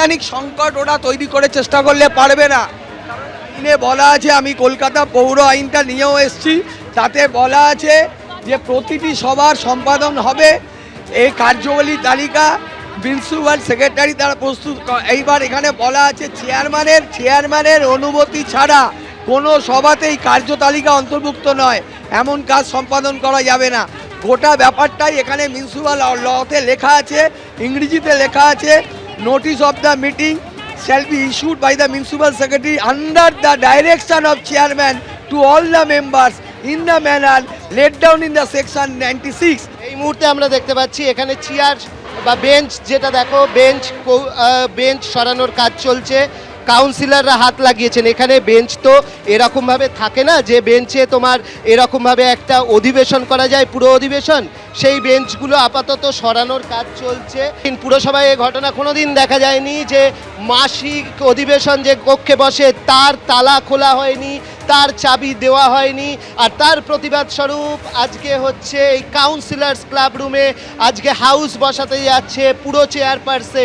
সাংবিধানিক সংকট ওরা তৈরি করে চেষ্টা করলে পারবে না। আইনে বলা আছে, আমি কলকাতা পৌর আইনটা নিয়েও এসেছি, তাতে বলা আছে যে প্রতিটি সভার সম্পাদন হবে এই কার্যাবলী তালিকা প্রিন্সিপাল সেক্রেটারি দ্বারা প্রস্তুত। এইবার এখানে বলা আছে চেয়ারম্যানের অনুমতি ছাড়া কোনো সভাতেই কার্যতালিকা অন্তর্ভুক্ত নয়, এমন কাজ সম্পাদন করা যাবে না। গোটা ব্যাপারটাই এখানে মিউনিসিপ্যাল লতে লেখা আছে, ইংরেজিতে লেখা আছে, notice of the meeting shall be issued by the municipal secretary under the direction of chairman to all the members in the manner laid down in the section 96. এই মুহূর্তে আমরা দেখতে পাচ্ছি এখানে চেয়ার বা বেঞ্চ, যেটা দেখো বেঞ্চ সরানোর কাজ চলছে, কাউন্সিলররা হাত লাগিয়েছেন। এখানে বেঞ্চ তো এরকমভাবে থাকে না যে বেঞ্চে তোমার এরকমভাবে একটা অধিবেশন করা যায়, পুরো অধিবেশন, সেই বেঞ্চগুলো আপাতত সরানোর কাজ চলছে। পুরসভায় এই ঘটনা কোনোদিন দেখা যায়নি যে মাসিক অধিবেশন যে কক্ষে বসে তার তালা খোলা হয়নি, তার চাবি দেওয়া হয়নি। আর তার প্রতিবাদ স্বরূপ আজকে হচ্ছে এই কাউন্সিলর্স ক্লাব রুমে আজকে হাউস বসাতে যাচ্ছে পুরো চেয়ারপারসন।